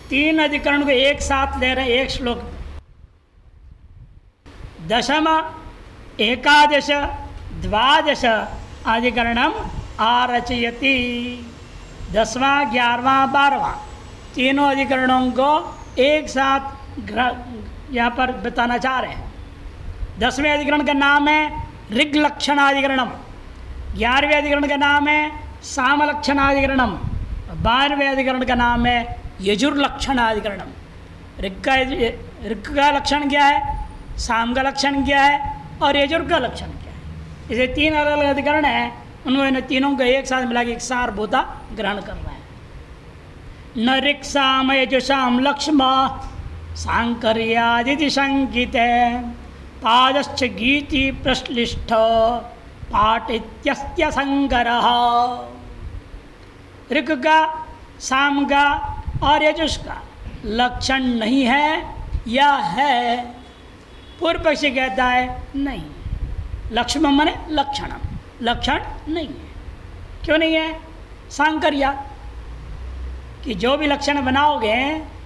तीन अधिकरण को एक साथ ले रहे हैं एक श्लोक में। दशम एकादश द्वादश अधिकरणम आरचयति। 10वां 11वां 12वां तीनों अधिकरणों को एक साथ यहाँ पर बताना चाह रहे हैं। 10वें अधिकरण का नाम है ऋग लक्षणाधिकरणम, 11वें अधिकरण का नाम है साम लक्षणाधिकरणम, 12वें अधिकरण का नाम है यजुर्लक्षणाधिकरणम। ऋग का लक्षण क्या है, साम का लक्षण क्या है और यजुर का लक्षण क्या है। इसे तीन अलग अलग अधिकरण हैं, उन्होंने तीनों को एक साथ मिला के एक सारभूता ग्रहण कर रहे हैं। न ऋक् साम यजुषाम लक्ष्म सांकर्यादिति शंकिते पादश्च गीति प्रश्लिष्ट पाठ इत्यस्य संकरः। ऋक् का, साम का और यजुष का लक्षण नहीं है या है? पूर्व पक्षी कहता है नहीं, लक्ष्मण माने लक्षणम, लक्षण नहीं है। क्यों नहीं है? सांकर्या कि जो भी लक्षण बनाओगे,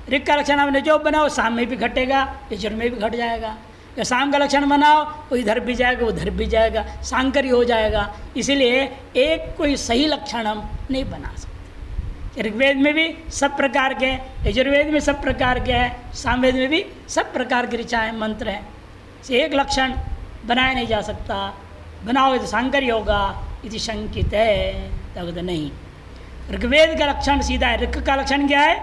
ऋक् का लक्षण आपने जो बनाओ साम में भी घटेगा, यजुर में भी घट जाएगा। या साम का लक्षण बनाओ वो इधर भी जाएगा उधर भी जाएगा, सांकर्य हो जाएगा। इसीलिए एक कोई सही लक्षण हम नहीं बना सकते। ऋग्वेद में भी सब प्रकार के, यजुर्वेद में सब प्रकार के हैं, सामवेद में भी सब प्रकार के ऋचाएँ मंत्र हैं। एक लक्षण बनाया नहीं जा सकता, बनाओगे तो सांकर्य होगा, इति शंकित है। तब नहीं, ऋग्वेद का लक्षण सीधा है। ऋक् का लक्षण क्या है?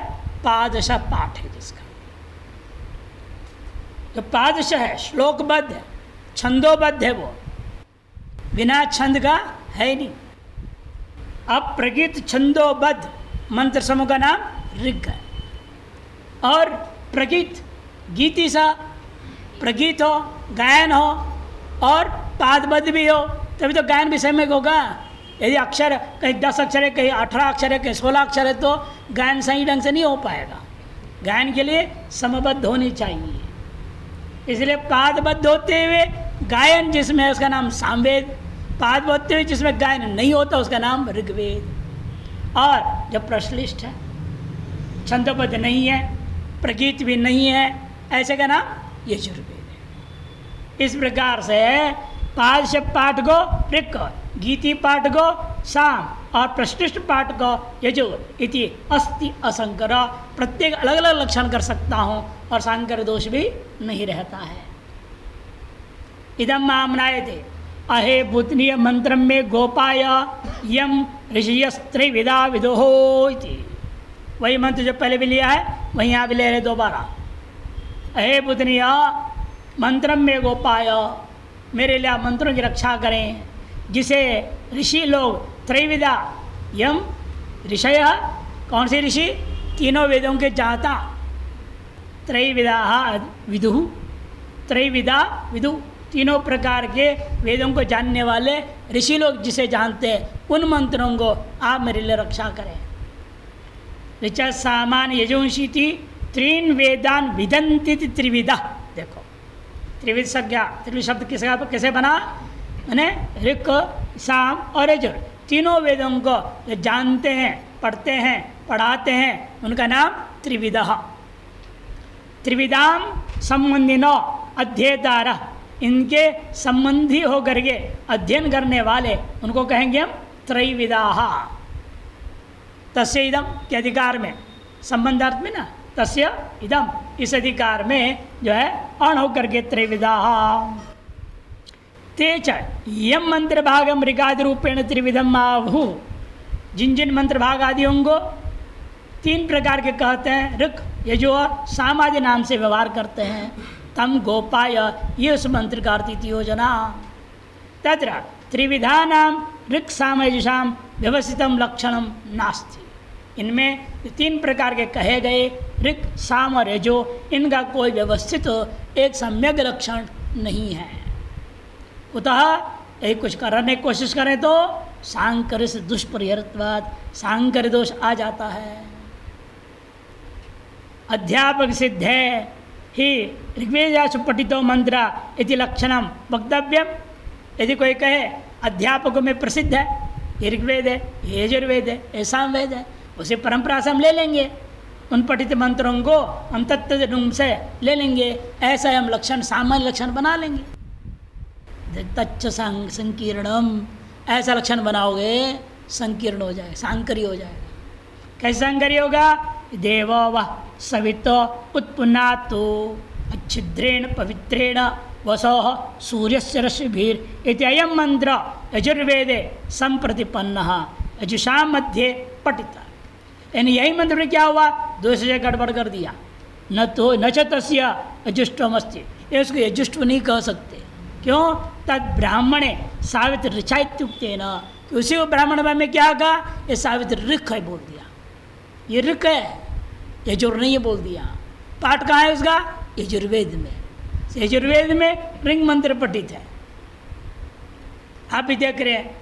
पादश पाठ है जिसका, जो पादश है श्लोकबद्ध है, छंदोबद्ध है, वो बिना छंद का है नहीं। अब प्रगीत छंदोबद्ध मंत्र समूह का नाम ऋग है। और प्रगीत गीति सा प्रगीत हो, गायन हो और पादबद्ध भी हो, तभी तो गायन भी सम्यक होगा। यदि अक्षर कहीं 10 अक्षर है, कहीं 18 अक्षर है, कहीं 16 अक्षर है, तो गायन सही ढंग से नहीं हो पाएगा। गायन के लिए समबद्ध होनी चाहिए। इसलिए पादबद्ध होते हुए गायन जिसमें है उसका नाम सामवेद, पादबद्ध होते हुए जिसमें गायन नहीं होता उसका नाम ऋग्वेद। और जब प्रश्लिष्ट है, छंदोबद्ध नहीं है, प्रगीत भी नहीं है, ऐसे का नाम यजुर्वेद है। इस प्रकार से पादश पाठ को ऋक्, गीति पाठ को साम और प्रश्लिष्ट पाठ को यजुर इति अस्ति असंकर। प्रत्येक अलग अलग लक्षण कर सकता हूँ और सांकर दोष भी नहीं रहता है। इदम मामनाय थे अहे भूतनीय मंत्र में गोपाय यम ऋषियस्त्रिविदा विदुहो इति। वही मंत्र जो पहले भी लिया है वही यहाँ भी ले रहे दोबारा। अहे भूतनीय मंत्र में गोपाय, मेरे लिए मंत्रों की रक्षा करें, जिसे ऋषि लोग त्रैविदा यम ऋषय, कौन से ऋषि? तीनों वेदों के जाता, त्रैविदा विदुः, त्रैविदा विदु, तीनों प्रकार के वेदों को जानने वाले ऋषि लोग जिसे जानते हैं, उन मंत्रों को आप मेरे लिए रक्षा करें। ऋचा सामान्य यजुंशीति त्रीन वेदान विदंति त्रिविदा। देखो त्रिविध संज्ञा, त्रिविध शब्द किसे बना? मैंने ऋक्, साम और यजुर तीनों वेदों को जो जानते हैं, पढ़ते हैं, पढ़ाते हैं, उनका नाम त्रिविदः। त्रिविदाम संबंधिनो अध्येतारः, इनके संबंधी होकर के अध्ययन करने वाले उनको कहेंगे हम त्रैविदाः। तस्य इदम के अधिकार में, संबंधार्थ में ना, तस्य इदम इस अधिकार में जो है अण होकर के त्रैविदाः। ते च यम मंत्र भागम ऋगादि रूपेण त्रिविधम आहु, जिन जिन मंत्र भाग आदियों को तीन प्रकार के कहते हैं, ऋक् यजु और साम आदि नाम से व्यवहार करते हैं, तम गोपाय, ये उस मंत्र का अर्थ योजना। तत्र त्रिविधानाम ऋक् साम यजुषाम व्यवस्थितम लक्षणम नास्ति। इनमें तीन प्रकार के कहे गए ऋक्, साम और यजु, इनका कोई व्यवस्थित एक सम्यक लक्षण नहीं है। उतः यदि कुछ करने की कोशिश करें तो सांकर से दुष्परिहरत्वाद, सांकर दोष आ जाता है। अध्यापक सिद्ध है ही ऋग्वेदासु पठितो मंत्र इति लक्षणम वक्तव्यम। यदि कोई कहे अध्यापकों में प्रसिद्ध है, ये ऋग्वेद है, ये यजुर्वेद है, ये सामवेद है, उसे परंपरा से हम ले लेंगे। उन पठित मंत्रों को हम तत्व से ले लेंगे, ऐसा हम लक्षण सामान्य लक्षण बना लेंगे। तच्च संकीर्णम, ऐसा लक्षण बनाओगे संकीर्ण हो जाएगा, सांकरी हो जाएगा। कैसे सांकरी होगा? देवो वह सवितो उत्पुन्नातो अच्छिद्रेण पवित्रेण वसो सूर्यस्य रश्मिभिर इति अयं मंत्र यजुर्वेदे संप्रतिपन्नः यजुषां मध्ये पठिता। यानी यही मंत्र में क्या हुआ? दूसरे से गड़बड़ कर दिया। न च तस्य यजुष्टमस्ति, ये उसको यजुष्ट नहीं कह सकते। क्यों? तद ब्राह्मणे सावित्र ऋचाइत्युक्तेन, उसी को ब्राह्मण में क्या कहा? ये सावित्र ऋख है बोल दिया, ये ऋख है, यजुर नहीं है बोल दिया। पाठ कहाँ है उसका? यजुर्वेद में। यजुर्वेद में ऋंग मंत्र पठित है। आप भी देख रहे हैं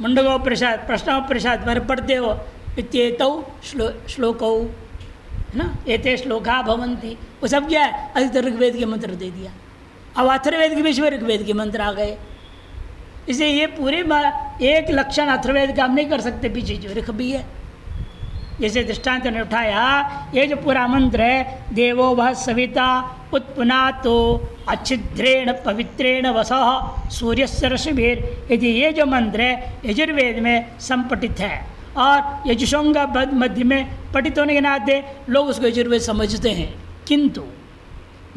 मुंडकोपनिषद प्रश्नोपनिषद पर पढ़ते हो, इत्येतौ श्लोकौ, है ना, एते श्लोका भवन्ति, वो सब क्या है? अधिकतर ऋग्वेद के मंत्र दे दिया। अब अथर्ववेद के बीच में ऋग्वेद के मंत्र आ गए। इसलिए ये पूरे एक लक्षण अथर्ववेद का हम नहीं कर सकते, पीछे जो ऋख भी है। जैसे दृष्टांत ने उठाया, ये जो पूरा मंत्र है, देवो वह सविता उत्पुनातो अच्छिद्रेण पवित्रेण वसः सूर्यस्य रश्मिभिर, यदि ये जो मंत्र है यजुर्वेद में संपठित है और यजुषों का मध्य में पठित होने के नाते लोग उसको यजुर्वेद समझते हैं, किंतु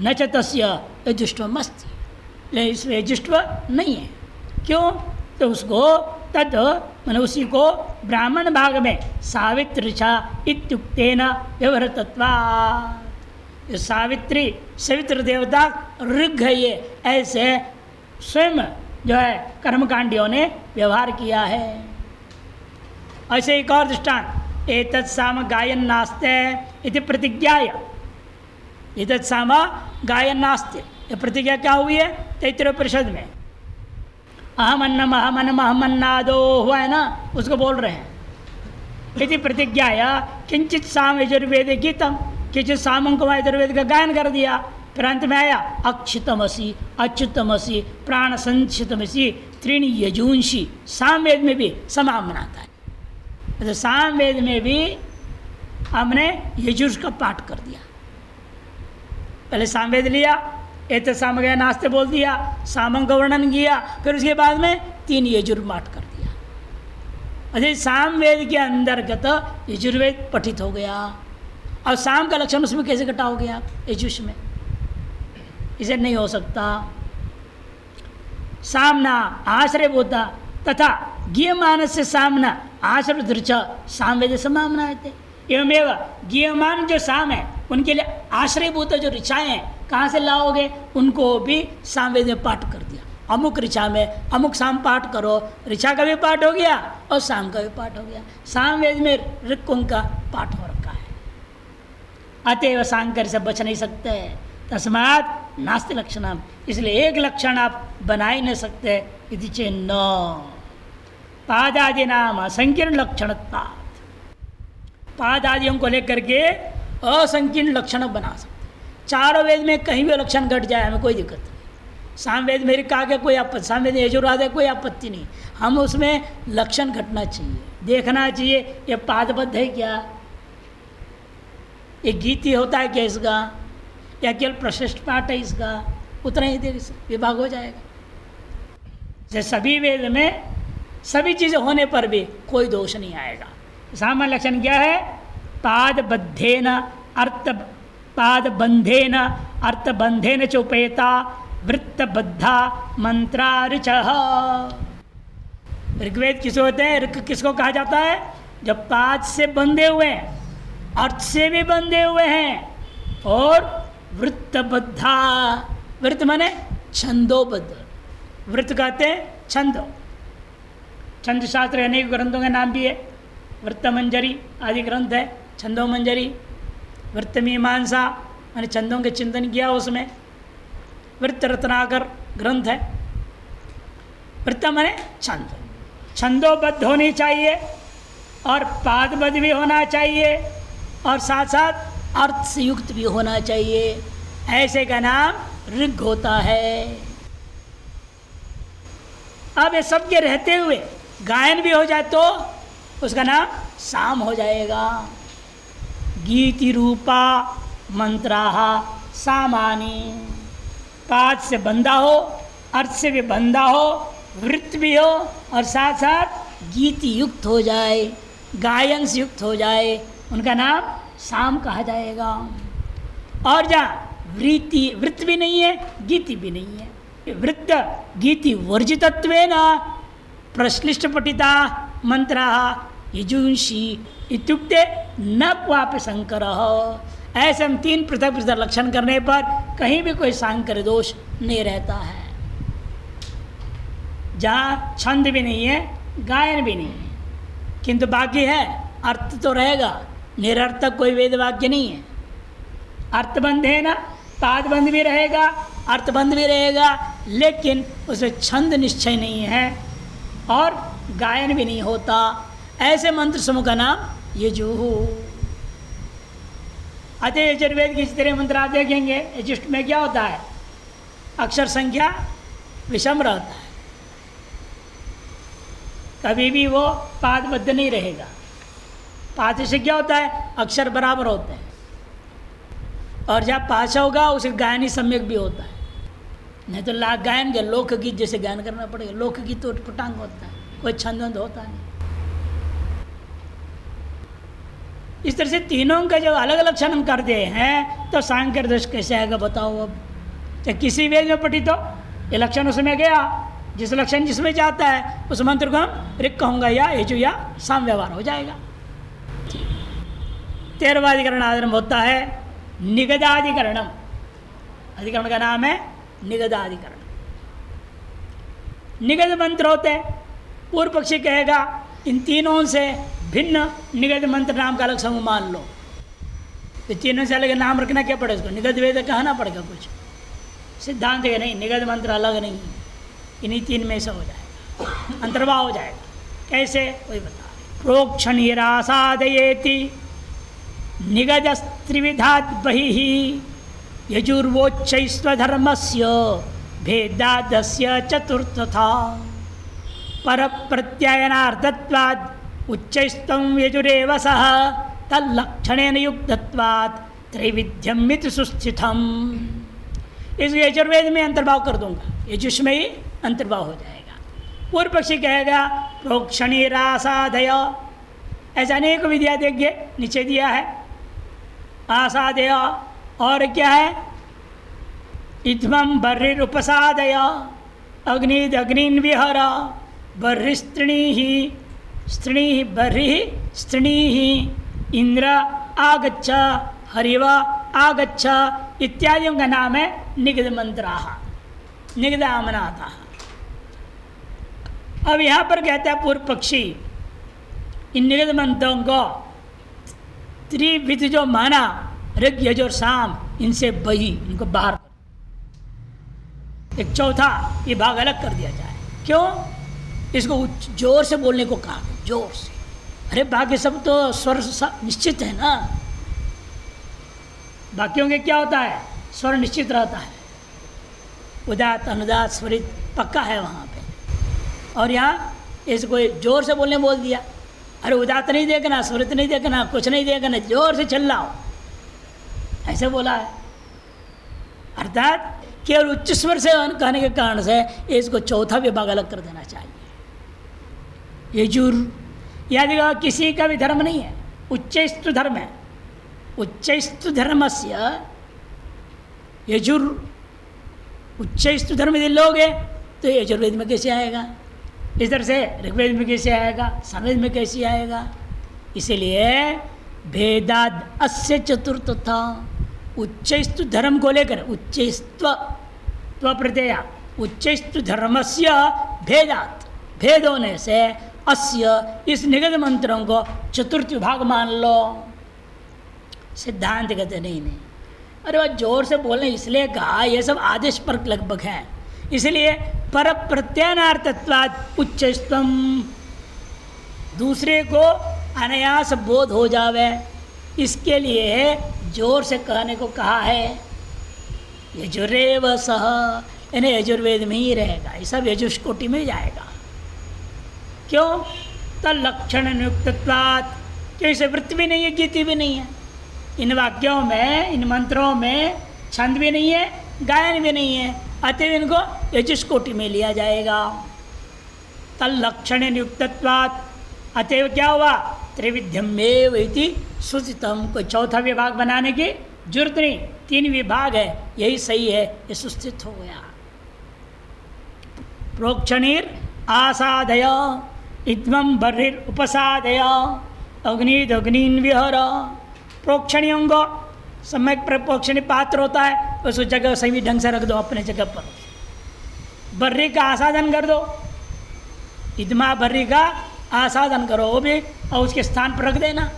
न च तस्य यजुष्टवमस्ति, लेकिन इसमें यजुष्टव नहीं है। क्यों? तो उसको तद मैंने उसी को ब्राह्मण भाग में सावित्री चा इत्युक्तेन व्यवहृतत्वात्, सावित्री सवित्र देवता ऋग है, ये ऐसे स्वयं जो है कर्मकांडियों ने व्यवहार किया है। ऐसे एक और दृष्टांत, एतत् साम गायन नास्ते इति प्रतिज्ञाय, एतत् साम गायन नास्ते, ये प्रतिज्ञा क्या हुई है? तैत्तिरीयोपनिषद में अहमन्नम अहमन्नम अहमन्नादो हुआ है ना, उसको बोल रहे हैं। यदि प्रतिज्ञाया किंचित साम यजुर्वेद गीतम, किंचित सामों को यजुर्वेद का गायन कर दिया, फिर अंत में आया अक्षितमसी अच्युतमसी प्राण संचितमसी त्रीणी यजूंशी। सामवेद में भी समाम बनाता है, तो सामवेद में भी हमने यजुर्ष का पाठ कर दिया। पहले सामवेद लिया, एत साम गया नास्ते बोल दिया, सामों का वर्णन किया, फिर उसके बाद में 3 यजुर पाठ कर दिया। अच्छा, सामवेद के अंतर्गत यजुर्वेद पठित हो गया, और साम का लक्षण उसमें कैसे घटा हो गया यजुष में? इसे नहीं हो सकता। सामना आश्रय बोता तथा गीयमान से सामना आश्रय दृच सामवेद समामना थे। एवमेव गीयमान जो साम है उनके लिए आश्रयभूत जो ऋचाएँ हैं कहाँ से लाओगे? उनको भी सामवेद में पाठ कर दिया। अमुक ऋचा में अमुक साम पाठ करो, ऋचा का भी पाठ हो गया और साम का भी पाठ हो गया। सामवेद में ऋक्कों का पाठ हो रखा है, अतएव सांकर से बच नहीं सकते। तस्मात् नास्ति लक्षणम, इसलिए एक लक्षण आप बना ही नहीं सकते। यदि चे न पादादि नाम असंकीर्ण लक्षणत्वात्, पादादियों को लेकर के असंकीर्ण लक्षण बना सकते। चारों वेद में कहीं भी लक्षण घट जाए हमें कोई दिक्कत नहीं। सामवेद में ऋक् आ गया कोई आपत्ति, सामवेद यजुर आ गया कोई आपत्ति नहीं। हम उसमें लक्षण घटना चाहिए, देखना चाहिए ये पादबद्ध है क्या, ये गीति होता है क्या इसका, या केवल प्रशिष्ट पाठ है इसका, उतना ही देर विभाग हो जाएगा। जैसे सभी वेद में सभी चीज़ें होने पर भी कोई दोष नहीं आएगा। सामान्य लक्षण क्या है? पादबद्धेन अर्थ पादबंधेन अर्थबंधेन चोपेता वृत्तबद्धा मंत्रा ऋचः। ऋग्वेद किसे होते हैं? ऋक् किसको कहा जाता है? जब पाद से बंधे हुए हैं, अर्थ से भी बंधे हुए हैं, और वृत्तबद्धा, वृत्त माने छंदोबद्ध, वृत्त कहते हैं छंदो। छंद शास्त्र अनेक ग्रंथों के नाम भी है, वृत्तमंजरी आदि ग्रंथ है, छंदो मंजरी, वृत्तमीमांसा मैंने छंदों के चिंतन किया उसमें, वृत्त रत्नाकर ग्रंथ है। वृत्त माने छंद, छंदोबद्ध होनी चाहिए और पादबद्ध भी होना चाहिए और साथ साथ अर्थ से युक्त भी होना चाहिए, ऐसे का नाम ऋग होता है। अब ये सब के रहते हुए गायन भी हो जाए तो उसका नाम साम हो जाएगा। गीति रूपा मंत्राः सामानी। पाद से बंधा हो, अर्थ से भी बंधा हो, वृत्त भी हो और साथ साथ गीति युक्त हो जाए, गायन से युक्त हो जाए, उनका नाम साम कहा जाएगा। और जहाँ वृत्त भी नहीं है, गीति भी नहीं है, वृत्त गीति वर्जितत्वेन प्रश्लिष्ट पठिता मंत्राः यजुंषी इत्युक्ते न क्वापि संकरः। ऐसे हम 3 पृथक पृथक लक्षण करने पर कहीं भी कोई सांकर दोष नहीं रहता है। जहाँ छंद भी नहीं है, गायन भी नहीं है, किंतु बाकी है अर्थ तो रहेगा, निरर्थक कोई वेद वाक्य नहीं है। अर्थबंध है ना, पादबंध भी रहेगा, अर्थबंध भी रहेगा, लेकिन उसमें छंद निश्चय नहीं है और गायन भी नहीं होता। ऐसे मंत्र समूह का नाम यजुः। अतः यजुर्वेद के इस तरह मंत्र आप देखेंगे, यजुष्ट में क्या होता है, अक्षर संख्या विषम रहता है, कभी भी वो पादबद्ध नहीं रहेगा। पाद से क्या होता है, अक्षर बराबर होते हैं, और जब पाशा होगा उसे गायनी सम्यक भी होता है। नहीं तो गायन के लोकगीत जैसे गायन करना पड़ेगा। लोकगीत तो पटांग होता है, कोई छंद होता नहीं। इस तरह से तीनों का जब अलग अलग लक्षण हम करते हैं तो सांकर दोष कैसे आएगा बताओ। अब चाहे किसी वेद में पढ़ी तो ये लक्षण उसमें गया, जिस लक्षण जिसमें जाता है उस मंत्र को हम ऋक् कहूँगा या यजु या साम व्यवहार हो जाएगा। 13वां अधिकरण आरंभ होता है निगदाधिकरणम। अधिकरण का नाम है निगदाधिकरण। निगद मंत्र होते हैं। पूर्व पक्षी कहेगा इन तीनों से भिन्न निगद मंत्र नाम का अलग समूह मान लो। तो तीनों से अलग नाम रखना क्या पड़ेगा उसको, निगद वेद कहना पड़ेगा कुछ। सिद्धांत है नहीं, निगद मंत्र अलग नहीं है, इन्हीं 3 में से हो जाएगा, अंतर्भाव हो जाएगा। कैसे वही बता रहे। प्रोक्षण रासादयेति निगदस्त्रिविधात् बहिः यजुर्वोच्चैस्त्वधर्मस्य भेदादस्य चतुर्थथा परप्रत्यायनार्थत्वात् उच्चैस्त्वं यजुरेव सः तल्लक्षणेन युक्तत्वात् त्रैविध्यमिति सुस्थितम्। इस यजुर्वेद में अंतर्भाव कर दूंगा, यजुष में ही अंतर्भाव हो जाएगा। पूर्व पक्षी कहेगा प्रोक्षणी रासादय, ऐसा अनेक विधिया देखिए नीचे दिया है। आसादय और क्या है, इत्थम बर्हिरुपसादय अग्निद अग्निन विहर बर्हिस्त्रीणीः स्त्रीणीः बर्हिः स्त्रीणीः इंद्र आगच्छ हरिव आगच्छ इत्यादियों का नाम है निगद मंत्राः, निगदामनाथः। अब यहाँ पर कहता है पूर्व पक्षी इन निगद मंत्रों को त्रिविध जो माना ऋग यजुर और साम, इनसे बही, इनको बाहर एक चौथा ये भाग अलग कर दिया जाए। क्यों? इसको जोर से बोलने को कहा, जोर से। अरे बाकी सब तो स्वर निश्चित है ना, बाकियों के क्या होता है, स्वर निश्चित रहता है, उदात अनुदात स्वरित पक्का है वहाँ पे। और यहाँ इसको जोर से बोलने बोल दिया। अरे उदात नहीं देखना, स्वरित नहीं देखना, कुछ नहीं देखना, जोर से चिल्लाओ, ऐसे बोला है। अर्थात केवल उच्च स्वर से कहने के कारण से इसको चौथा विभाग अलग कर देना चाहिए। यजुर याद किसी का भी धर्म नहीं है, उच्चस्तु धर्म है। उच्चस्तु धर्मस्य यजुर, उच्चस्तु धर्म यदि लोग है तो यजुर्वेद में कैसे आएगा, इस तरह से ऋग्वेद में कैसे आएगा, सामवेद में कैसे आएगा। इसीलिए भेदाद अस्य चतुर्थता, उच्चस्तु धर्म को लेकर उच्चस्त्व प्रत्यय उच्चस्तु धर्मस्य भेदात, भेद होने से अस्य इस निगद मंत्रों को चतुर्थ विभाग मान लो। सिद्धांत कहते नहीं नहीं, अरे वह जोर से बोलने इसलिए कहा, ये सब आदेश पर लगभग है, इसलिए पर प्रत्यानार्थत्वात् उच्चस्तम, दूसरे को अनायास बोध हो जावे इसके लिए जोर से कहने को कहा है। यजुरेव सह, यानी यजुर्वेद में ही रहेगा, ये सब यजुष कोटि में जाएगा। क्यों? तल्लक्षण नियुक्तत्वात्, क्यों इसे वृत्ति भी नहीं है, गीति भी नहीं है, इन वाक्यों में, इन मंत्रों में छंद भी नहीं है, गायन भी नहीं है, अतएव इनको यजुष कोटि में लिया जाएगा। तल्लक्षण नियुक्तत्वात्, अतएव क्या हुआ, त्रिविध्यमेव इति सूचितम, कोई चौथा विभाग बनाने की जरूरत नहीं, 3 विभाग है, यही सही है, ये सुस्थित हो गया। प्रोक्षणीर आसादय इत्वं बर्हिर उपसादय अग्निद अग्निन विहर। प्रोक्षणियों को सम्यक प्रोक्षणी पात्र होता है, उस जगह सही ढंग से रख दो अपने जगह पर। बर्री का आसादन कर दो, इदमा बर्री का आसादन करो, वो भी और उसके स्थान पर रख देना।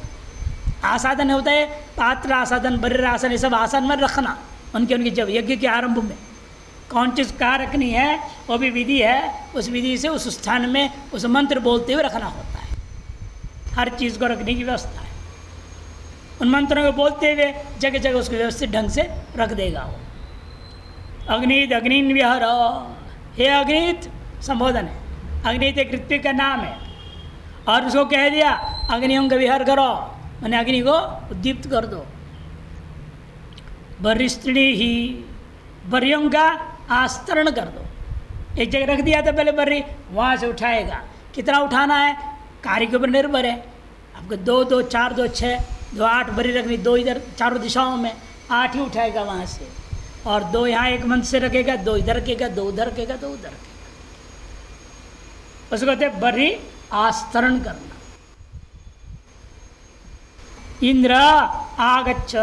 आसादन होता है पात्र आसादन, बर्र आसन, ये सब आसन में रखना उनके उनकी जब यज्ञ के आरंभ में कौन चीज़ कहाँ रखनी है वो भी विधि है, उस विधि से उस स्थान में उस मंत्र बोलते हुए रखना होता है। हर चीज़ को रखने की व्यवस्था है, उन मंत्रों को बोलते हुए जगह जगह उसको व्यवस्थित ढंग से रख देगा वो। अग्नित अग्निन विहर, हे अग्नित संबोधन है, अग्नित एक ऋत्विक का नाम है और उसको कह दिया अग्नियों का विहार करो, मैंने अग्नि को उद्दीप्त कर दो। बरिस्त्री ही, बर्रियों का आस्तरण कर दो। एक जगह रख दिया था पहले बर्री, वहाँ से उठाएगा, कितना उठाना है कार्य के ऊपर निर्भर है। आपको 2 2 4 2 6 2 8 बर्री रखनी, 2 इधर चारों दिशाओं में, 8 ही उठाएगा वहाँ से, और 2 यहाँ एक मंच से रखेगा, 2 इधर रखेगा, 2 उधर रखेगा, 2 उधर रखेगा। उसको कहते हैं बर्री आस्तरण करना। इंद्र आगच्छ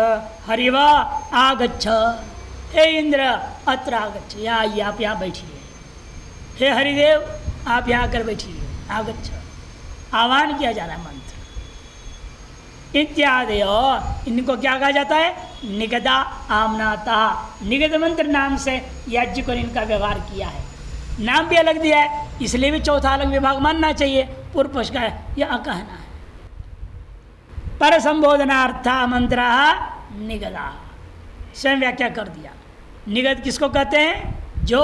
हरिव आगच्छ, हे इंद्र अत्र आगच्छ, यहाँ आइए, आप यहाँ बैठिए। हे हरिदेव आप यहाँ आकर बैठिए, आगच्छ, आह्वान किया जा रहा है मंत्र इत्यादि। इनको क्या कहा जाता है, निगदा आमनाता, निगद मंत्र नाम से यज्ञ को इनका व्यवहार किया है। नाम भी अलग दिया है, इसलिए भी चौथा अलग विभाग मानना चाहिए। पूर्व पक्ष का यह कहना है। पर संबोधनार्थ मंत्र निगदा, स्वयं व्याख्या कर दिया। निगद किसको कहते हैं, जो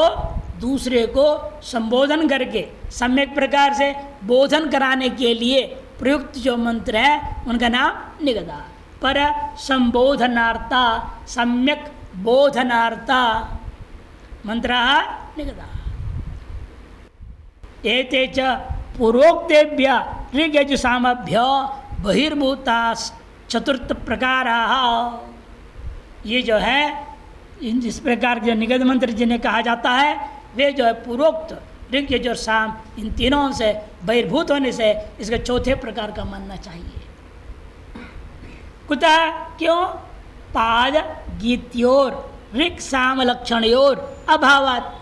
दूसरे को संबोधन करके सम्यक प्रकार से बोधन कराने के लिए प्रयुक्त जो मंत्र है उनका नाम निगदा। पर संबोधनार्था, सम्यक बोधनार्था मंत्र निगदा। एते च पूर्वोक्तेभ्य ऋग्यजुषामभ्य बहिर्भूता चतुर्थ प्रकारा, ये जो है इस प्रकार के जो निगद मंत्र जिन्हें कहा जाता है वे जो है पूर्वोक्त ऋग यजुर साम इन तीनों से बहिर्भूत होने से इसके चौथे प्रकार का मानना चाहिए। कुतः, क्यों, पाद गीत्योर ऋग साम लक्षणयोर अभावात,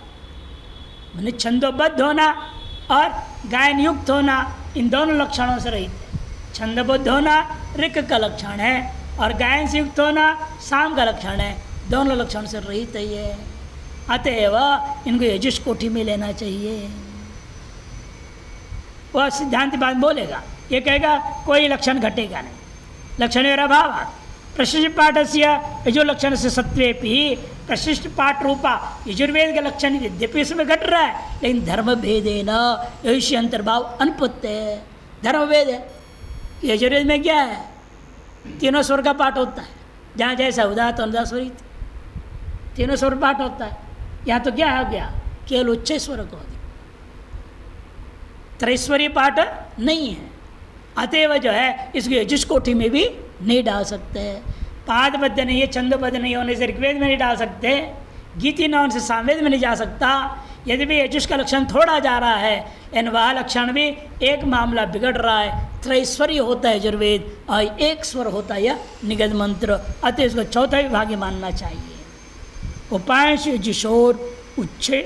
मैंने छंदोबद्ध होना और गायन युक्त होना इन दोनों लक्षणों से रहित है। छंदबद्ध होना ऋग का लक्षण है और गायन से युक्त होना साम का लक्षण है, दोनों लक्षण से रहित है ये। अतएव इनको यजुष कोटि में लेना चाहिए। वह सिद्धांत बात बोलेगा, ये कहेगा कोई लक्षण घटेगा नहीं, लक्षण अभाव। प्रशिष्ट पाठ से यजु लक्षण से सत्वेपि, प्रशिष्ट पाठ रूपा यजुर्वेद का लक्षण यद्यपि इसमें घट रहा है, लेकिन धर्म भेदेन यजुष्य अंतर्भाव अनुपत्ति है। धर्म भेद है। यजुर्वेद में क्या है, तीनों स्वर का पाठ होता है, जहाँ जैसा उदात अनुदात स्वरित तीनों स्वर पाठ होता है। यहाँ तो क्या हो गया, केवल उच्च स्वर को, त्रैस्वरीय पाठ नहीं है। अतएव जो है इसको यजुष कोटि में भी नहीं डाल सकते। पादबद्ध नहीं है, छंदोबद्ध नहीं होने से ऋग्वेद में नहीं डाल सकते, गीति न होने से सामवेद में नहीं जा सकता। यदि भी यजुष का लक्षण थोड़ा जा रहा है, लेकिन वह लक्षण भी एक मामला बिगड़ रहा है। त्रैस्वरीय होता है यजुर्वेद और एक स्वर होता है यह निगद मंत्र, अतः इसको चौथा विभाग मानना चाहिए। उपांश यजुषोर उच्छे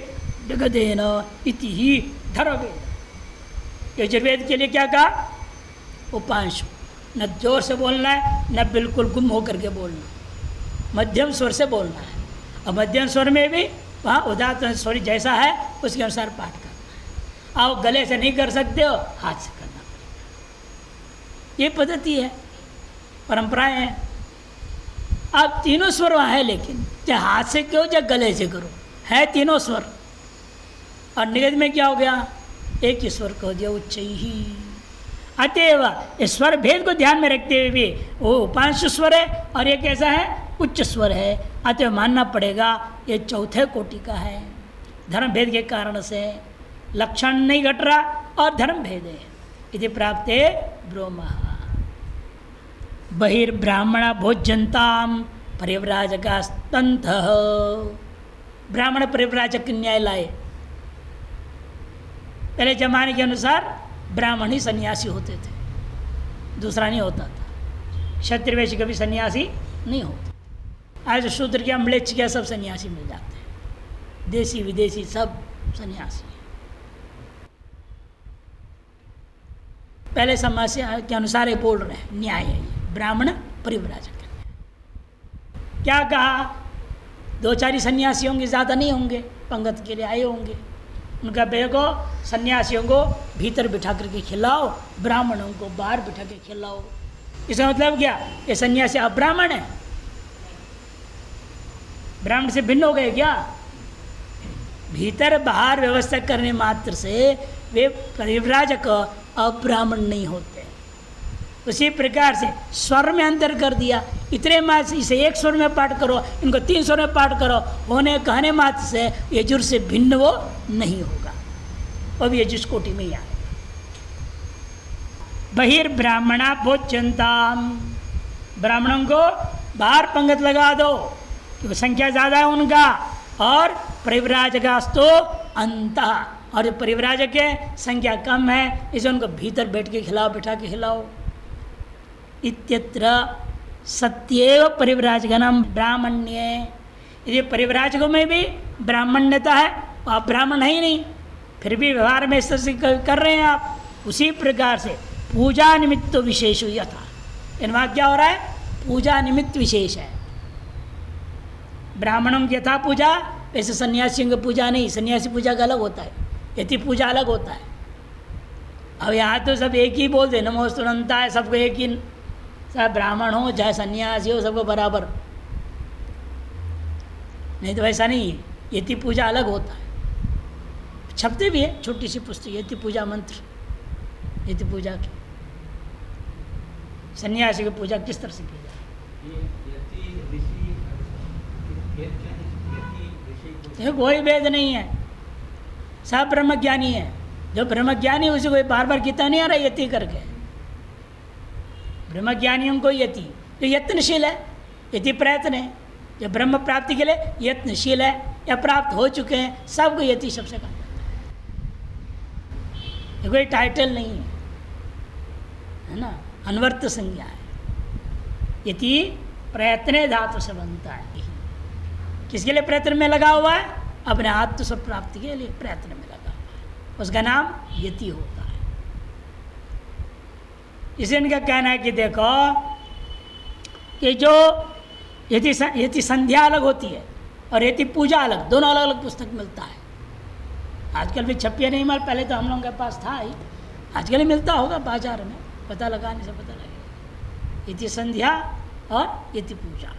निगदेन इति ही धर्मवेद। यजुर्वेद के लिए क्या कहा, उपांश, न जोर से बोलना है न बिल्कुल गुम होकर के बोलना, मध्यम स्वर से बोलना है। और मध्यम स्वर में भी वहाँ उदात्त स्वर जैसा है उसके अनुसार पाठ करना है। आप गले से नहीं कर सकते हो, हाथ से करना पड़ेगा। ये पद्धति है, परंपराएं हैं। आप तीनों स्वर वहाँ है, लेकिन चाहे हाथ से करो चाहे गले से करो, है तीनों स्वर। और निगद में क्या हो गया, एक ही स्वर कह दिया, उच्च ही। अतएव ये स्वर भेद को ध्यान में रखते हुए भी वो उपांशु स्वर है और ये कैसा है, उच्च स्वर है। अतएव मानना पड़ेगा ये चौथे कोटि का है। धर्म भेद के कारण से लक्षण नहीं घट रहा और धर्म भेद है। इति प्राप्ते ब्रह्म बहिर्ब्राह्मण भोज्यंताम परिव्राजकास्तंत। ब्राह्मण परिव्राजक न्याय लाए। पहले जमाने के अनुसार ब्राह्मण ही सन्यासी होते थे, दूसरा नहीं होता था। क्षत्रिय वैश्य कभी सन्यासी नहीं होता। आज शूद्र क्या म्लेच्छ क्या सब सन्यासी मिल जाते हैं, देसी विदेशी सब सन्यासी। पहले समाज के अनुसार ही बोल रहे हैं, न्याय है ये, ब्राह्मण परिव्राजक। क्या कहा, 2-4 सन्यासी होंगे, ज़्यादा नहीं होंगे, पंगत के लिए आए होंगे। उनका बेगो सन्यासियों को भीतर बिठा करके खिलाओ, ब्राह्मणों को बाहर बिठा के खिलाओ। इसका मतलब क्या, ये सन्यासी अब्राह्मण है, ब्राह्मण से भिन्न हो गए क्या? भीतर बाहर व्यवस्था करने मात्र से वे परिव्राजक अब्राह्मण नहीं होते। उसी प्रकार से स्वर में अंतर कर दिया। इतने मात्र इसे एक स्वर में पाठ करो, इनको 3 स्वर में पाठ करो, होने कहने मात्र से यजुर से भिन्न वो नहीं होगा, वो भी यजुष कोटि में ही आएगा। बहिर्ब्राह्मणा भोज्यंताम, ब्राह्मणों को बाहर पंगत लगा दो क्योंकि संख्या ज़्यादा है उनका। और परिव्राजकास्तु अंतः, और जो परिव्राजक है संख्या कम है, इसे उनको भीतर बैठ के खिलाओ, बैठा के खिलाओ। इत्यत्र सत्येव परिव्राजकानां ब्राह्मण्य, यदि परिव्राजकों में भी ब्राह्मण्यता है, आप ब्राह्मण है ही नहीं, फिर भी व्यवहार में इस तरह से कर रहे हैं आप। उसी प्रकार से पूजा निमित्त विशेष यथा, इनमें क्या हो रहा है, पूजा निमित्त विशेष है। ब्राह्मणों की यथा पूजा, वैसे सन्यासियों की पूजा नहीं, सन्यासी पूजा का अलग होता है, यति पूजा अलग होता है। अब यहाँ तो सब एक ही बोल दे, नमोस्तु अनंता है, सबको एक ही, चाहे ब्राह्मण हो चाहे सन्यासी हो, सबको बराबर। नहीं तो वैसा नहीं है, यति पूजा अलग होता है। छपते भी है छोटी सी पुस्तक, यति पूजा मंत्र, यति पूजा की, सन्यासी की पूजा किस तरह से की जाए। कोई भेद नहीं है, सब ब्रह्मज्ञानी है। जो ब्रह्मज्ञानी उसे कोई बार बार गीता नहीं आ रहा यति करके। ब्रह्मज्ञानियों को यति, जो यत्नशील है, यति प्रयत्न है, जो ब्रह्म प्राप्ति के लिए यत्नशील है या प्राप्त हो चुके हैं, सबको यति सबसे कहा जाता है। कोई टाइटल नहीं है ना, अनवर्त संज्ञा है। यति प्रयत्न धातु से बनता है। किसके लिए प्रयत्न में लगा हुआ है, अपने आत्म स्व प्राप्ति के लिए प्रयत्न में लगा हुआ है, उसका नाम यति होता है। इसे इनका कहना है कि देखो कि जो यति संध्या अलग होती है और यति पूजा अलग, दोनों अलग अलग पुस्तक मिलता है। आजकल भी छपिया नहीं मिल, पहले तो हम लोगों के पास था ही, आजकल ही मिलता होगा बाजार में, पता लगाने से पता लगेगा। यति संध्या और यति पूजा।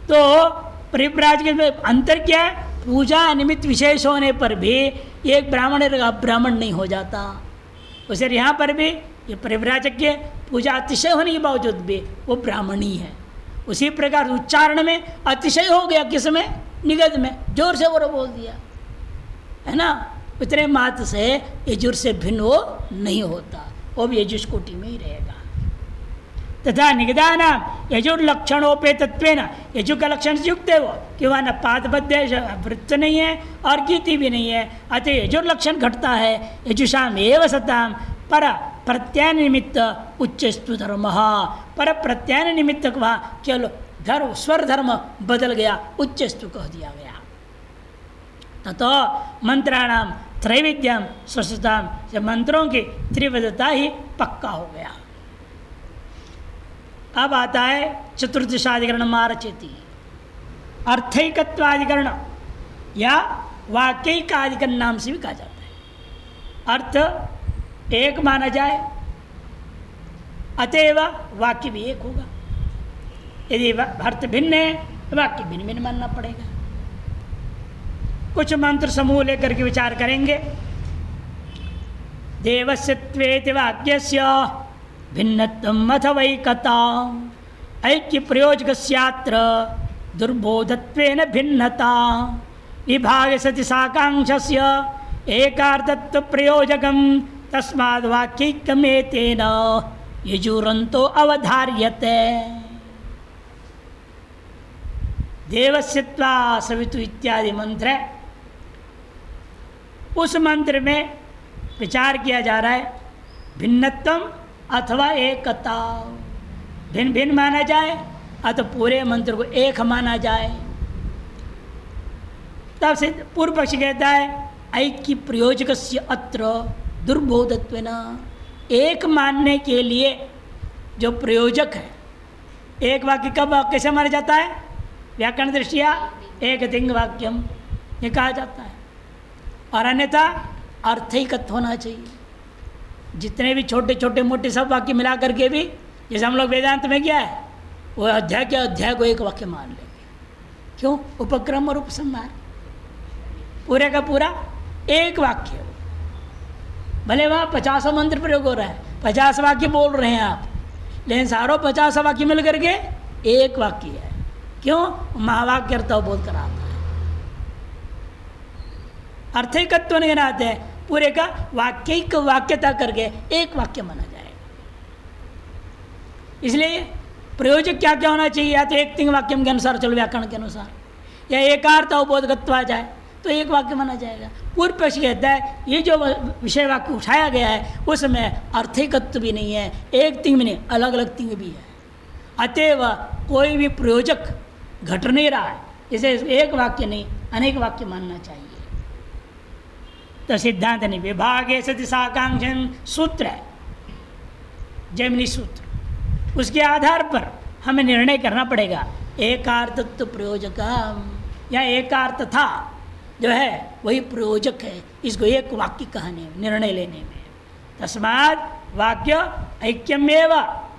तो परिव्राजक में अंतर क्या है, पूजा निमित्त विशेष होने पर भी एक ब्राह्मण ब्राह्मण नहीं हो जाता। उसे यहाँ पर भी ये परिव्राजक के पूजा अतिशय होने के बावजूद भी वो ब्राह्मणी है। उसी प्रकार उच्चारण में अतिशय हो गया, किस में, निगद में, जोर से वो बोल दिया है ना, उतने मात्र से यजुर से भिन्न वो नहीं होता, वो भी यजुष कोटि में ही रहेगा। तथा निगदानाम यजुर्लक्षणोपेतत्वेन, यजु का लक्षण से युक्त है वो, कि वह न पादबद्ध है, वृत्त नहीं है और गीति भी नहीं है, अतः यजुर्लक्षण घटता है। यजुषाम एव सताम पर प्रत्यान निमित्त उच्चस्तु धर्म, पर प्रत्यान निमित्त वहाँ केवल धर्म, स्वर धर्म बदल गया, उच्चस्तु कह दिया गया। ततो मंत्राणाम त्रैविध्यम स्वसताम, से मंत्रों की त्रिविधता ही पक्का हो गया। अब आता है चतुर्दशाधिकरण मारचेती, अर्थैकत्वाधिकरण या वाक्यिकाधिकरण नाम से भी कहा जाता है। अर्थ एक माना जाए, अतएव वाक्य भी एक होगा। यदि अर्थ भिन्न है तो वाक्य भिन्न भिन्न मानना पड़ेगा। कुछ मंत्र समूह लेकर के विचार करेंगे। देवस्यत्वेति वाक्यस्य भिन्नत्वम् अथवैकता ऐक्य प्रयोजकस्यात्र दुर्बोधत्वेन भिन्नता विभागे सति साकांक्षस्य एकार्थत्व प्रयोजकं तस्माद् वाक्यैक्यमेतेन यजुरन्तो अवधार्यते। देवस्यत्वा सवितु इत्यादि मंत्र है, उस मंत्र में विचार किया जा रहा है भिन्नत्वम अथवा एकता, भिन्न भिन्न माना जाए अथवा पूरे मंत्र को एक माना जाए। तब से पूर्व पक्ष कहता है ऐक्य प्रयोजकस्य अत्र दुर्बोधत्वेन, एक मानने के लिए जो प्रयोजक है, एक वाक्य कब कैसे माना जाता है, व्याकरण दृष्टिया एक तिंग वाक्यम ये कहा जाता है, और अन्यथा अर्थैकत्व होना चाहिए। जितने भी छोटे छोटे मोटे सब वाक्य मिला करके भी, जैसे हम लोग वेदांत में क्या है, वो अध्याय के अध्याय को एक वाक्य मान लेंगे। क्यों? उपक्रम और उपसंहार, पूरे का पूरा एक वाक्य। भले वहाँ 50 मंत्र प्रयोग हो रहा है, 50 वाक्य बोल रहे हैं आप, लेकिन सारों 50 वाक्य मिल करके एक वाक्य है। क्यों? महावाक्य अर्थबोध कराता है, अर्थैकत्व नहीं बनाते हैं, पूरे का वाक्यिक वाक्यता करके एक वाक्य माना जाएगा। इसलिए प्रयोजक क्या क्या होना चाहिए, या तो एक तिंग वाक्यम के अनुसार चलो व्याकरण के अनुसार, या एकार्थ अवबोधकत्व आ जाए तो एक वाक्य माना जाएगा। पूर्व पक्ष कहता है ये जो विषय वाक्य उठाया गया है उसमें अर्थैकत्व भी नहीं है, एक तिंग भी नहीं, अलग अलग तिंग भी है। अतएव कोई भी प्रयोजक घट नहीं रहा है, इसे एक वाक्य नहीं अनेक वाक्य मानना चाहिए। तो सिद्धांत नहीं, विभागे सति साकांक्षन सूत्र है, जैमिनी सूत्र, उसके आधार पर हमें निर्णय करना पड़ेगा एकार्थत्व प्रयोजक, या एकार्थ था जो है वही प्रयोजक है, इसको एक वाक्य कहने निर्णय लेने में। तस्मात् वाक्य ऐक्यमेव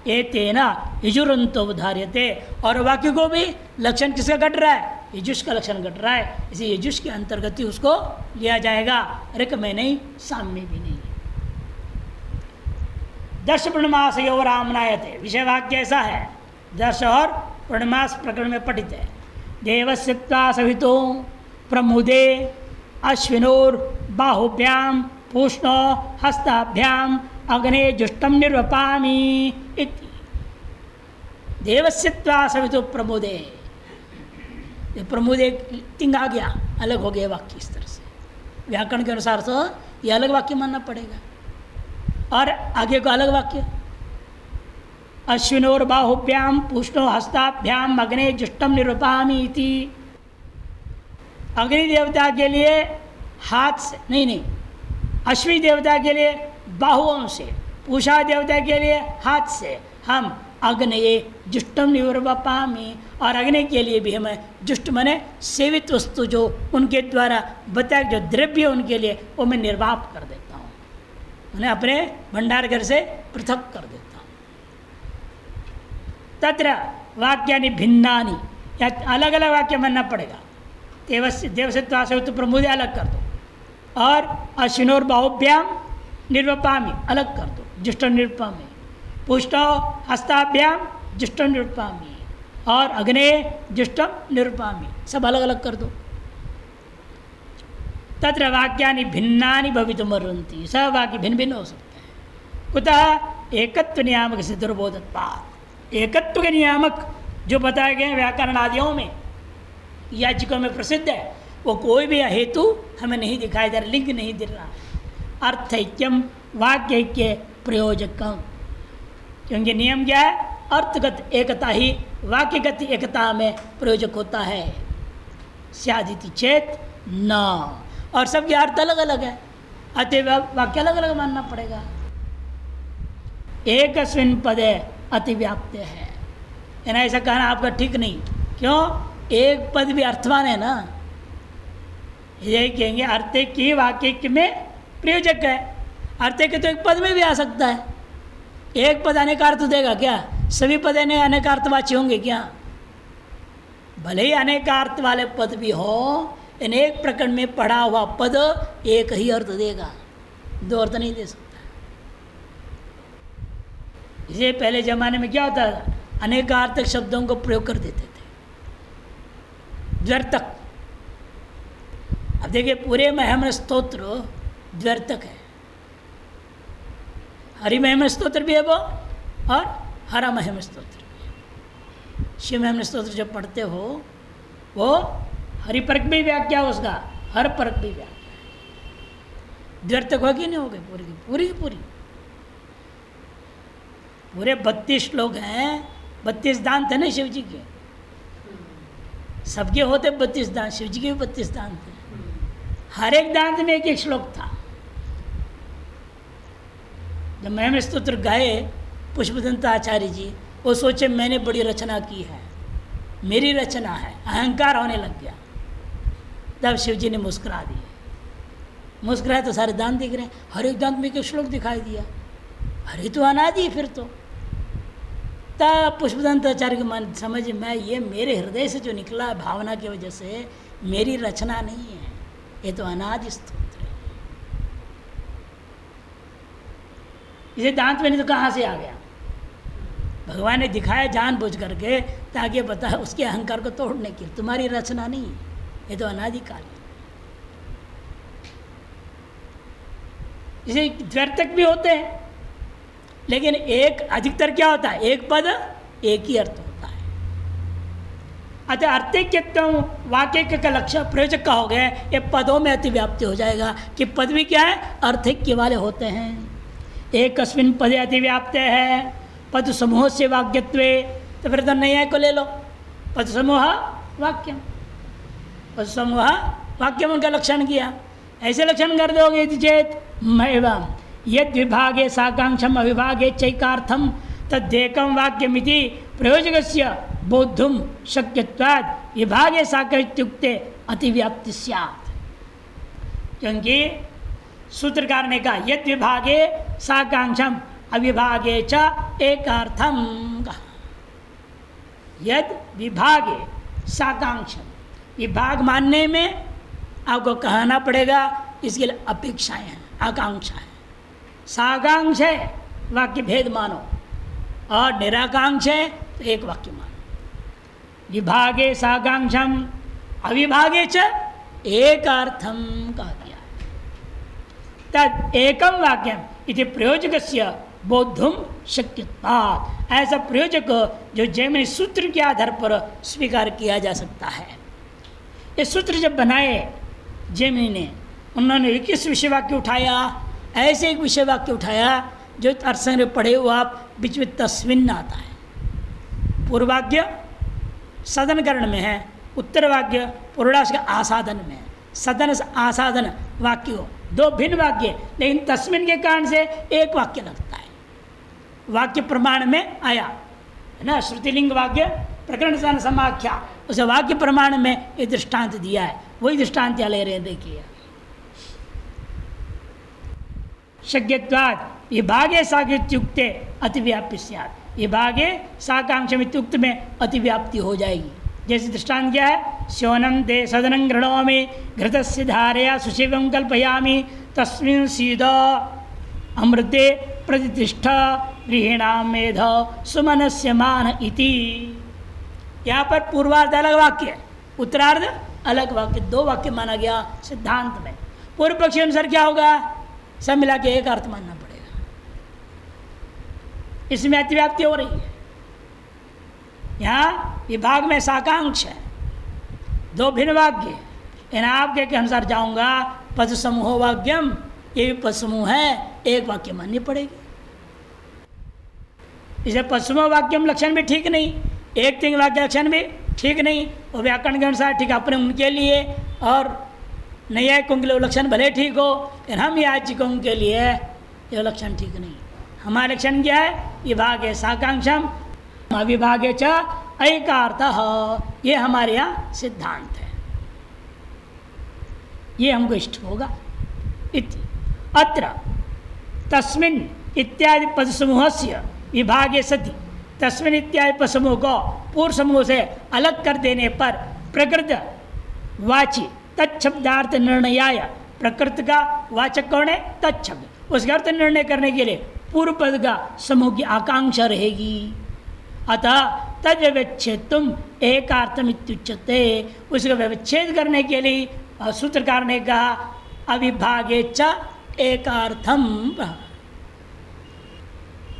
एतेन यजुरन्तो उदाहर्यते, और वाक्य को भी लक्षण किसका घट रहा है, यजुष का लक्षण घट रहा है, इसी यजुष के अंतर्गत ही उसको लिया जाएगा, रिक में नहीं, साम्य भी नहीं। दर्श पूर्णमास रामनायते, विषय वाक्य ऐसा है, दर्श और पूर्णमास प्रकरण में पठित है। देवस्यत्वा सवितो प्रमुदे अश्विनोर बाहुभ्याम पूष्णो हस्ताभ्याम अग्ने जुष्टम निर्वपामि इति। देवस्यत्वा सवितो प्रमुदे, प्रमुदे तिंग आ गया, अलग हो गया वाक्य। इस तरह से व्याकरण के अनुसार तो ये अलग वाक्य मानना पड़ेगा, और आगे को अलग वाक्य, अश्विनोर बाहुभ्याम पूष्णो हस्ताभ्याम अग्ने जुष्टम निर्वपामि इति। अग्नि देवता के लिए हाथ से नहीं, अश्विनी देवता के लिए बाहुओं से, पूषा देवता के लिए हाथ से हम अग्नये जुष्टम निर्वपामि, और अग्नि के लिए भी हमें जुष्ट मने सेवित वस्तु जो उनके द्वारा बताए जो द्रव्य उनके लिए वो मैं निर्वाप कर देता हूँ, उन्हें अपने भंडार घर से पृथक कर देता हूँ। तत्र वाक्यानि भिन्नानि, या अलग अलग वाक्य मानना पड़ेगा। देवस्यत्वा सवितो प्रमुदे अलग कर दो, और अश्विनोर बाहुभ्याम निर्वपामि अलग कर दो, जुष्ट निर्वपामि, पुष्टो हस्ताभ्याम जुष्ट निर्वपामि, और अग्ने जुष्टम निर्वपामि, सब अलग अलग कर दो। तत्र वाक्यानि भिन्नानि भवितुमर्हन्ति, सब वाक्य भिन्न भिन्न हो सकते हैं। कुतः एकत्व नियामक से दुर्बोधत्वात्, एकत्व के नियामक जो बताए गए व्याकरण आदियों में, याचिकों में प्रसिद्ध है, वो कोई भी हेतु हमें नहीं दिखाई दे रहा, लिंक नहीं दे रहा। अर्थैक्यम वाक्यैक्य प्रयोजकम, क्योंकि नियम क्या है, अर्थगत एकता ही वाक्यगत एकता में प्रयोजक होता है। स्यादिति चेत न, और सबके अर्थ अलग अलग है, अतएव वाक्य अलग अलग मानना पड़ेगा। एकस्मिन् पदे अतिव्याप्त है, यानी ऐसा कहना आपका ठीक नहीं। क्यों? एक पद भी अर्थवान है ना, ये कहेंगे अर्थ की वाक्य में प्रयोजक है, अर्थ के तो एक पद में भी आ सकता है। एक पद अनेकार्थ देगा क्या? सभी पद अनेकार्थवाची होंगे क्या? भले ही अनेकार्थ वाले पद भी हो, इन एक प्रकरण में पढ़ा हुआ पद एक ही अर्थ देगा, दो अर्थ नहीं दे सकता। इसे पहले ज़माने में क्या होता था, अनेकार्थक शब्दों को प्रयोग कर देते थे, द्व्यर्थक। अब देखिए पूरे महिमा स्तोत्र द्व्यर्थक है, हरि महिमा स्तोत्र भी है वो, और हरा महिमा स्तोत्र भी है। शिव महिमा स्तोत्र जब पढ़ते हो वो हरि परक भी व्याख्या उसका, हर परक भी व्याख्या है। द्व्यर्थक हो कि नहीं हो गई पूरी की पूरी की पूरी। पूरे 32 श्लोक हैं, 32 दांत थे ना शिव जी के, सबके होते 32 दांत, शिव जी के भी 32 दांत थे, हर एक दांत में एक एक श्लोक था। जब महिमा स्तोत्र गाए पुष्पदंत आचार्य जी, वो सोचे मैंने बड़ी रचना की है, मेरी रचना है, अहंकार होने लग गया। तब शिव जी ने मुस्कुरा दिए, मुस्कुराए तो सारे दांत दिख रहे हैं, हर एक दांत में एक श्लोक दिखाई दिया, अरे तो अनादि फिर तो। तब पुष्पदंत आचार्य के मन समझ में, ये मेरे हृदय से जो निकला है भावना की वजह से, मेरी रचना नहीं है, ये तो अनादि स्तोत्र है। इसे दांत में नहीं तो कहाँ से आ गया? भगवान ने दिखाया जानबूझ करके, ताकि बता उसके अहंकार को तोड़ने के लिए, तुम्हारी रचना नहीं है, ये तो अनादिकाल है। इसे द्व्यर्थक भी होते हैं, लेकिन एक अधिकतर क्या होता है, एक पद एक ही अर्थ होता है। अतः अर्थक्यत्व वाक्य का लक्ष्य प्रयोजक का हो गया, ये पदों में अतिव्याप्ति हो जाएगा कि पद भी क्या है, अर्थक्य वाले होते हैं। एक कस्मिन पदे अतिव्याप्त है पद समूह से वाक्यत्वे, तो फिर तो नया को ले लो, पद समूह वाक्यम, पद समूह वाक्यम उनका लक्षण किया। ऐसे लक्षण कर दोगे चेत एवं यद विभागे साकांक्षम अविभागे चैकार्थम तदेकम वाक्यमिति प्रयोजकस्य बोद्धुम शक्यत्वाद विभागे साकत्युक्ते अतिव्याप्ति स्यात्। क्योंकि सूत्रकार ने कहा यद विभागे साकांक्षम अविभागे च एकार्थम कहा। यद विभागे साकांक्षम, विभाग मानने में आपको कहना पड़ेगा, इसके लिए अपेक्षाएं हैं, आकांक्षा है। साकांक्ष है वाक्य भेद मानो, और निराकांक्ष है तो एक वाक्य मानो। विभागे साकांक्षम अविभागे च एकार्थम कह दिया। तद एकम वाक्यम इति प्रयोजकस्य बोद्धुम शक्यत्वात्, ऐसा प्रयोजक जो जैमिनी सूत्र के आधार पर स्वीकार किया जा सकता है। ये सूत्र जब बनाए जैमिनी ने, उन्होंने किस विषय वाक्य उठाया, ऐसे एक विषय वाक्य उठाया जो अर्थ में पढ़े हो आप, बीच में तस्मिन आता है। पूर्वाक्य सदनकरण में है, उत्तर वाक्य पूर्वाश के आसाधन में है। सदन से आसाधन वाक्य हो, दो भिन्न वाक्य, लेकिन तस्मिन के कारण से एक वाक्य लगता है। वाक्य प्रमाण में आया है ना, श्रुतिलिंग वाक्य प्रकरण स्थान समाख्या, उस वाक्य प्रमाण में ये दृष्टांत दिया है, वही दृष्टांत ले रहे हैं। देखिए शक्यत्वाद विभागे साकांक्षयुक्ते अतिव्याप्ति स्यात्, विभागे साकांक्षमित्युक्त में अतिव्याप्ति हो जाएगी। जैसे दृष्टांत क्या है, स्योनं ते सदनं गृह्णामि घृतस्य धारया सुशिवं कल्पयामि तस्मिन् सीद अमृते प्रतिष्ठा गृहीणां मेध सुमनस्य मान इति। यहाँ पर पूर्वार्ध अलग वाक्य, उत्तरार्ध अलग वाक्य, दो वाक्य माना गया सिद्धांत में। पूर्व पक्षी अनुसार क्या होगा, सब मिला के एक अर्थ मानना पड़ेगा। इसमें अतिव्याप्ति हो रही है। यहाँ विभाग में साकांक्ष है, दो भिन्न वाक्य, इन आपके के अनुसार जाऊंगा पद समूह वाक्यम, ये भी पद समूह है, एक वाक्य माननी पड़ेगी। इसे पद समूह वाक्यम लक्षण भी ठीक नहीं, एक तीन वाक्य लक्षण भी ठीक नहीं, वो व्याकरण के अनुसार ठीक अपने उनके लिए, और नैयायिकों के लिए लक्षण भले ठीक हो, लेकिन हम याचिकों के लिए ये लक्षण ठीक नहीं। हमारा लक्षण क्या है, विभागे साकांक्षम अविभागे च ऐकार्थः, ये हमारे यहाँ सिद्धांत है, ये हमको इष्ट होगा। अत्र तस्मिन् इत्यादि पद समूहस्य विभागे सति, तस्मिन् इत्यादि पद समूह को पूर्व समूह से अलग कर देने पर प्रकृत वाची तत्शब्दार्थ निर्णयाय, प्रकृत का वाचक कौन है, तत्शब्द, उसका अर्थ निर्णय करने के लिए पूर्व पद का समूह की आकांक्षा रहेगी। अतः तद व्यवच्छेद तुम एकार्थम इत्युच्यते, उसका व्यवच्छेद करने के लिए सूत्रकार ने कहा अविभागे च एकार्थम,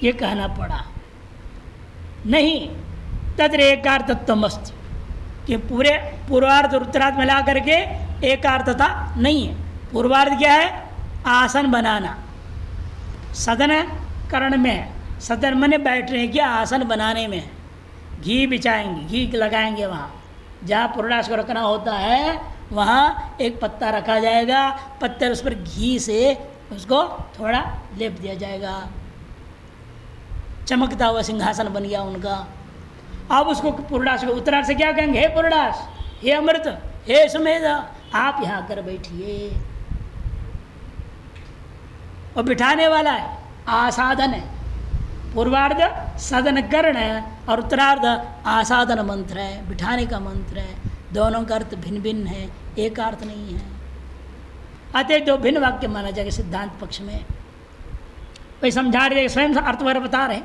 ये कहना पड़ा। नहीं तत्र एकार्थत्वम अस्ति, कि पूरे पूर्वार्ध और उत्तरार्ध मिला करके एकार्थता नहीं है। पूर्वार्ध क्या है? आसन बनाना, सदन करण में है, सदन मने बैठने के आसन बनाने में है। घी बिछाएंगे, घी लगाएंगे, वहाँ जहाँ पुरुषार्थ को रखना होता है वहाँ एक पत्ता रखा जाएगा, पत्थर उस पर घी से उसको थोड़ा लेप दिया जाएगा, चमकता हुआ सिंहासन बन गया उनका। अब उसको पुरुषार्थ को उत्तरार्थ से क्या कहेंगे? हे पुरुषार्थ, हे अमृत, हे सुमेध, आप यहाँ आकर बैठिए। और बिठाने वाला है, आसाधन है। पूर्वार्ध सदन करण है और उत्तरार्ध आसाधन मंत्र है, बिठाने का मंत्र है। दोनों का अर्थ भिन्न भिन्न है, एक अर्थ नहीं है। अतः दो भिन्न वाक्य माना जाएगा सिद्धांत पक्ष में। भाई समझा रहे, स्वयं अर्थ वगैरह बता रहे।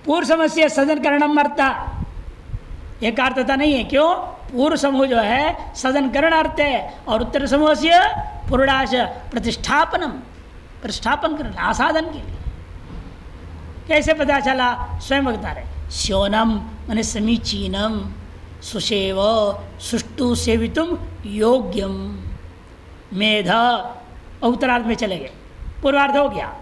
पूर्व समस्या सदन करणम अर्था, एक अर्थता नहीं है। क्यों? पूर्व समूह जो है सदन करण अर्थ है और उत्तर समूह से पुरुषार्थ प्रतिष्ठापनम, प्रतिष्ठापन करना आसाधन के लिए। कैसे पता चला? स्वयं बता रहे। श्योनम माने समीचीनम, सुसेव सुष्टु सेवितुम योग्यम, मेध। उत्तरार्ध में चले गए, पूर्वार्ध हो गया।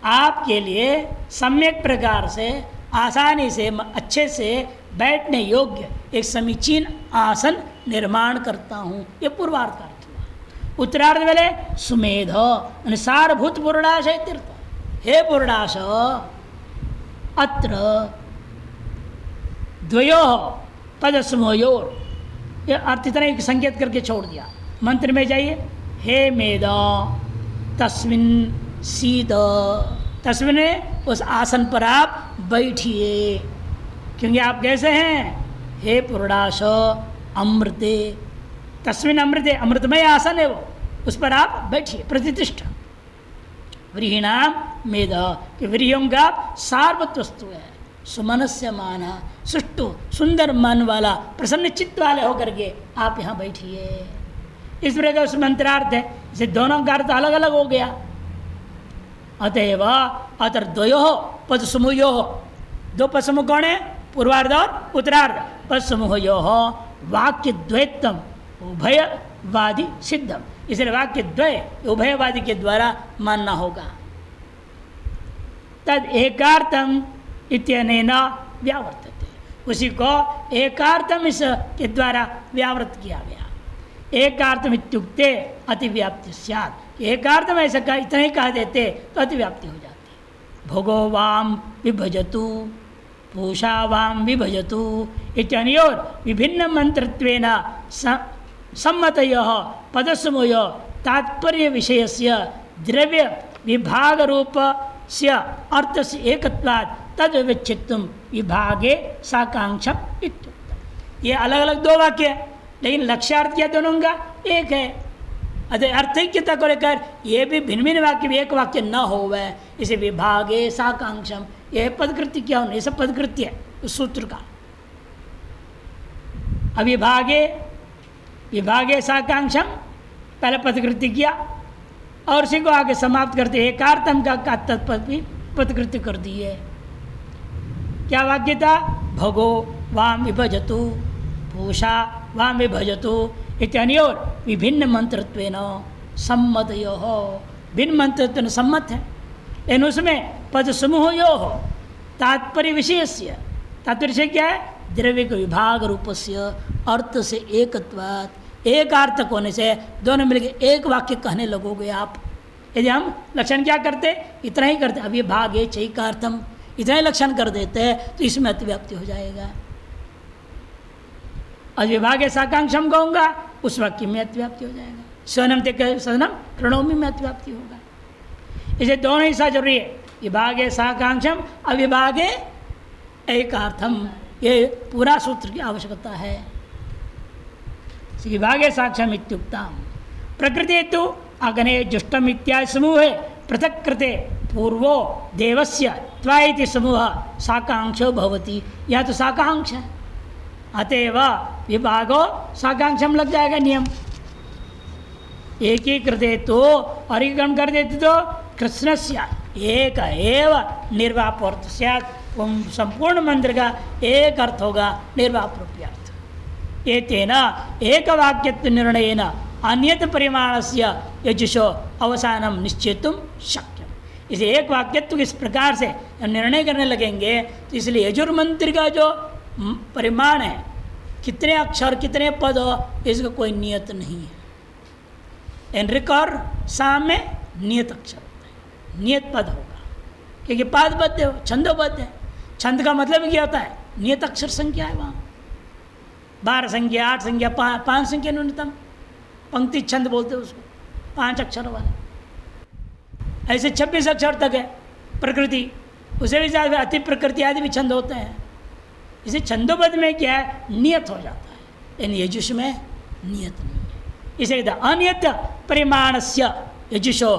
आपके लिए सम्यक प्रकार से आसानी से अच्छे से बैठने योग्य एक समीचीन आसन निर्माण करता हूँ, ये पूर्वार्ध का अर्थ हुआ। उत्तरार्ध वेले सुमेध सारभूत पूर्णाश है तीर्थ। हे पूर्णाश, अत्र द्वयो पद समूहोर, ये अर्थ इतना एक संकेत करके छोड़ दिया। मंत्र में जाइए, हे मेद तस्मिन सीद, तस्मिन उस आसन पर आप बैठिए। क्योंकि आप कैसे हैं? हे पुरुषार्थ अमृते, तस्मिन अमृते, अमृतमय आसन है वो, उस पर आप बैठिए, प्रतिष्ठा। व्रीहिणाम मेद, कि व्रीहियों का सारवत वस्तु है। सुमनस्य माना, सुष्टु सुंदर मन वाला, प्रसन्न चित्त वाले होकर के आप यहाँ बैठिए। इस प्रकार उस मंत्रार्थ है, इसे दोनों का अर्थ अलग अलग हो गया। अतएव अतर द्वयो पद समूहो, दो पद समूह कौन है? पूर्वार्ध और उत्तरार्ध। पद समूहो वाक्य द्वैतम उभयवादी सिद्धम, इसलिए वाक्य द्वय उभयवादी के द्वारा मानना होगा। तद एकार्थम इत्यनेन व्यावर्तते, उसी को एकार्थम इस के द्वारा व्यावृत किया गया। एकार्थम इत्युक्ते अतिव्याप्ति स्यात्, एकार्थम ऐसा का इतना ही कह देते तो अतिव्याप्ति हो जाती। भोगो वाम विभजतु, पूषा वाम विभजतु इत्यनयोर विभिन्न मंत्रत्वेन सम्मतयः पदसमूहः तात्पर्य विषयस्य द्रव्य विभाग रूपस्य अर्थस्य एकत्वात् तद विच्छित्तुम विभागे साकांक्षम इत्युक्तम्। ये अलग अलग दो वाक्य है, लेकिन लक्ष्यार्थ क्या दोनों का एक है। अतः अर्थैक्यता को लेकर ये भी भिन्न भिन्न वाक्य भी एक वाक्य न हो वह, इसे विभागे साकांक्षम, यह पदकृत्य क्या होना, ये सब पदकृत्य है उस सूत्र का। अविभागे विभागे साकांक्षम पहले पदकृत्य किया और उसी को आगे समाप्त करते एकार्थम का तत्पद भी पदकृत्य कर दिए। क्या वाक्य था? भगो वाम विभजतु, पूषा वाम विभजतु इत्यानियोर विभिन्न मंत्रत्वेन सम्मतयो, भिन्न मंत्रत्वेन सम्मत है। लेकिन उसमें पद समूह यो हो तात्पर्य विषयस्य, तात्पर्य क्या है? द्रव्य के विभाग रूपस्य अर्थ से एकत्वात्, एक अर्थक होने से दोनों मिलकर एक वाक्य कहने लगोगे आप। यदि हम लक्षण क्या करते? इतना ही करते, अभी भाग है चैकार्थम, इतना ही लक्षण कर देते हैं तो इसमें अतिव्याप्ति हो जाएगा। अविभागे साकांक्षम कहूँगा उस वाक्य में अतिव्याप्ति हो जाएगा। स्वनम ते सदनम प्रणोमी में अतिव्याप्ति होगा। इसे दोनों ही सा जरूरी है, विभागे साकांक्षम अविभागे एकार्थम, ये पूरा सूत्र की आवश्यकता है। विभागे साक्षम इत्युक्तम। प्रकृति तो अग्ने जुष्टम इत्यादि समूह है पृथक कृते पूर्वो देवस्य त्वा इति समूह साकांक्षो भवति, यह तो साकांक्ष है, अतएव विभागो साकांक्षम लग जाएगा नियम। एक ही कर दे तो और एकीकरण कर देते तो कृष्णस्य एक एव निर्वापर्थ स्यात्, संपूर्ण मंत्र का एक अर्थ होगा निर्वाप्रोप्यर्थ। एतेन एक वाक्यत्व निर्णयेन अन्यत परिमाणस्य यजुषो अवसानम निश्चेतुम शक्यम। इसे एक वाक्यत्व इस प्रकार से निर्णय करने लगेंगे तो इसलिए यजुर्मंत्र का जो परिमाण है, कितने अक्षर कितने पद हो, इसका कोई नियत नहीं है। एनरिक और साम में नियत अक्षर होता है, नियत पद होगा, क्योंकि पादबद्ध है, छंदोबद्ध है। छंद का मतलब क्या होता है? नियत अक्षर संख्या है वहाँ, 12 संख्या, 8 संख्या, 5 संख्या न्यूनतम, पंक्ति छंद बोलते हैं उसको, 5 अक्षर वाले। ऐसे 26 अक्षर तक है प्रकृति, उसे भी ज़्यादा अति प्रकृति आदि भी छंद होते हैं। इसे छंदोबद्ध में क्या है? नियत हो जाता है, इन यजुष में नियत नहीं है। इसे अनियत परिमाणस्य यजुषो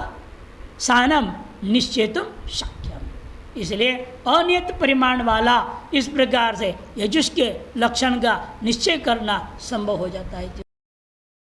अवसानम निश्चेतुम शक्यम। इसलिए अनियत परिमाण वाला इस प्रकार से यजुष के लक्षण का निश्चय करना संभव हो जाता है।